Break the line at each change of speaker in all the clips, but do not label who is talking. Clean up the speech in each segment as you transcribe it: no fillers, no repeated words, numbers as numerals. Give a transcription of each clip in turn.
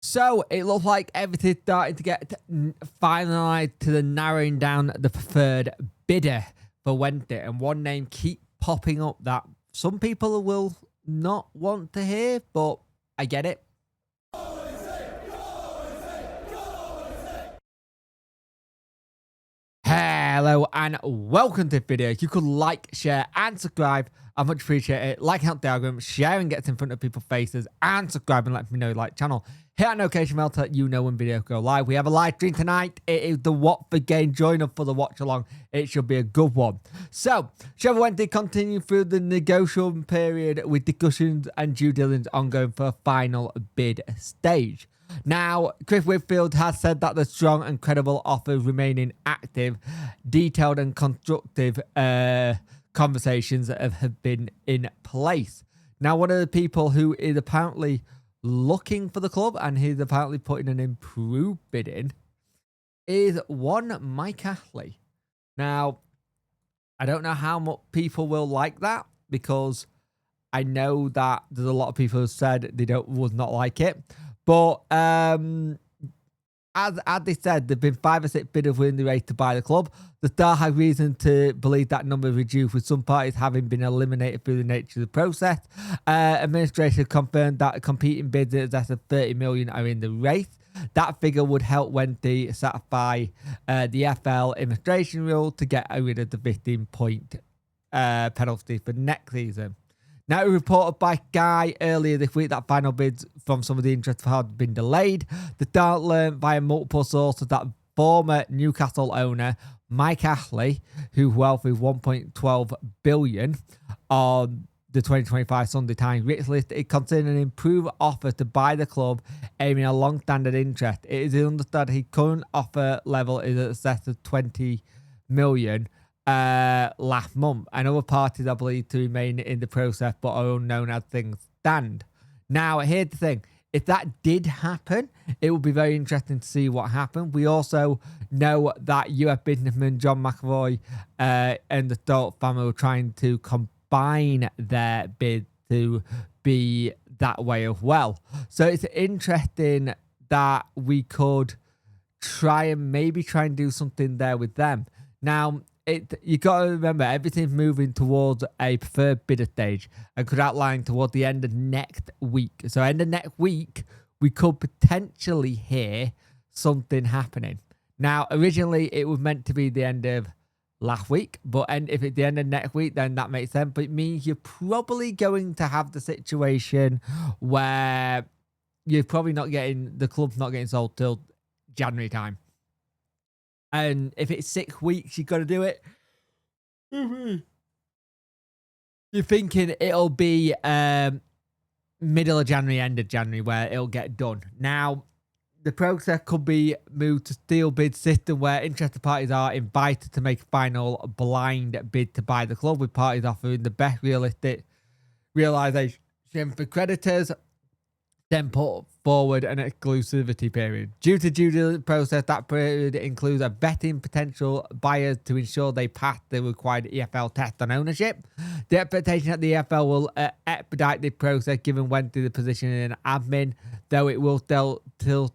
So it looks like everything's starting to get finalized to the narrowing down the preferred bidder for Wednesday, and one name keep popping up that some people will not want to hear, but I get it. Hello and welcome to the video. You could like, share and subscribe. I much appreciate it. Like, help the algorithm, sharing gets in front of people's faces, and subscribe and let me know you like the channel. Hit that notification bell to let you know when videos go live. We have a live stream tonight. It is the Watford game. Join us for the watch along. It should be a good one. So, Sheffield Wednesday continue through the negotiation period with discussions and due diligence ongoing for a final bid stage. Now, Chris Whitfield has said that the strong and credible offers remaining active, detailed and constructive conversations that have been in place. Now, one of the people who is apparently looking for the club and he's apparently putting an improved bid in is one Mike Ashley. Now, I don't know how much people will like that because I know that there's a lot of people who said they would not like it. But as they said, there have been 5 or 6 bidders within the race to buy the club. The Star has reason to believe that number reduced, with some parties having been eliminated through the nature of the process. Administration confirmed that competing bids in excess of 30 million are in the race. That figure would help Wednesday satisfy the FL administration rule to get rid of the 15-point penalty for next season. Now, it was reported by Guy earlier this week that final bids from some of the interests had been delayed. The Star learned via multiple sources that former Newcastle owner Mike Ashley, whose wealth is 1.12 billion on the 2025 Sunday Times rich list, is considering an improved offer to buy the club, aiming a long-standing interest. It is understood his current offer level is in excess of 20 million. Last month, and other parties are believed to remain in the process but are unknown as things stand. Now, here's the thing. If that did happen, it would be very interesting to see what happened. We also know that US businessman John McAvoy and the Stolt family were trying to combine their bid to be that way as well. So it's interesting that we could try and do something there with them. Now, you got to remember, everything's moving towards a preferred bidder stage and could outline towards the end of next week. So end of next week, we could potentially hear something happening. Now, originally, it was meant to be the end of last week, but if it's the end of next week, then that makes sense. But it means you're probably going to have the situation where you're probably the club's not getting sold till January time. And if it's 6 weeks, you've got to do it. You're thinking it'll be middle of January, end of January, where it'll get done. Now, the process could be moved to steel bid system, where interested parties are invited to make a final blind bid to buy the club, with parties offering the best realistic realization for creditors, then put forward an exclusivity period. Due to due diligence process, that period includes a vetting potential buyers to ensure they pass the required EFL test on ownership. The expectation that the EFL will expedite the process, given Wednesday the position in admin, though it will still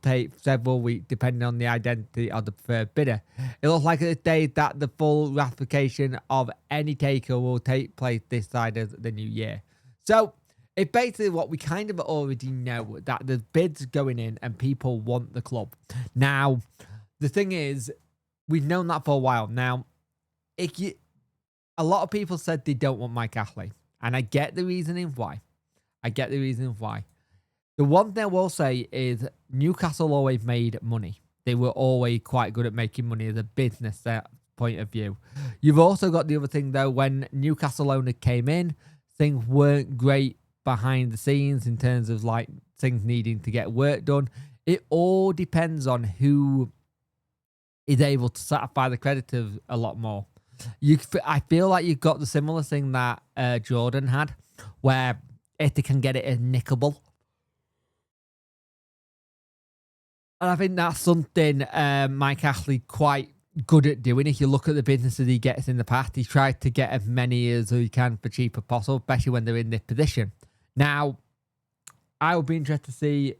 take several weeks depending on the identity of the preferred bidder. It looks like at this stage that the full ratification of any takeover will take place this side of the new year. So, it's basically what we kind of already know, that the bids going in and people want the club. Now, the thing is, we've known that for a while. Now, a lot of people said they don't want Mike Ashley, and I get the reasoning why. The one thing I will say is Newcastle always made money. They were always quite good at making money as a business point of view. You've also got the other thing, though, when Newcastle owner came in, things weren't great behind the scenes in terms of like things needing to get work done. It all depends on who is able to satisfy the creditors a lot more. I feel like you've got the similar thing that Jordan had, where if they can get it nickable. And I think that's something Mike Ashley quite good at doing. If you look at the businesses he gets in the past, he tried to get as many as he can for cheap as possible, especially when they're in this position. Now, I would be interested to see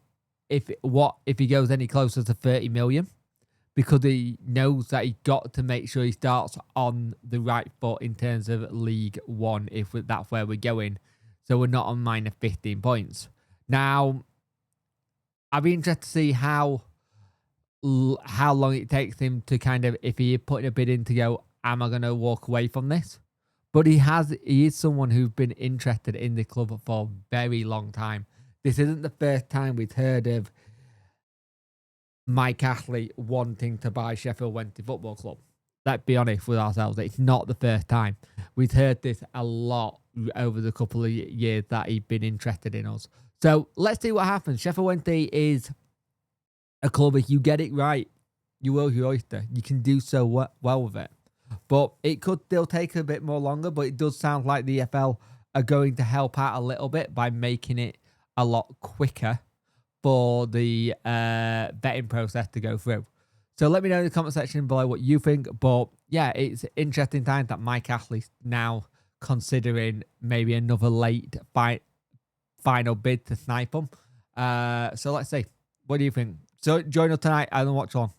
if he goes any closer to 30 million, because he knows that he got to make sure he starts on the right foot in terms of League One, if that's where we're going. So we're not on minus 15 points. Now, I'd be interested to see how long it takes him to kind of, if he is putting a bid in to go, am I going to walk away from this? But he is someone who's been interested in the club for a very long time. This isn't the first time we've heard of Mike Ashley wanting to buy Sheffield Wednesday Football Club. Let's be honest with ourselves. It's not the first time. We've heard this a lot over the couple of years that he's been interested in us. So let's see what happens. Sheffield Wednesday is a club, if you get it right, you will your oyster. You can do so well with it. But it could still take a bit more longer, but it does sound like the EFL are going to help out a little bit by making it a lot quicker for the betting process to go through. So let me know in the comment section below what you think. But yeah, it's interesting times that Mike Ashley's now considering maybe another late final bid to snipe him. So let's see. What do you think? So join us tonight and watch on.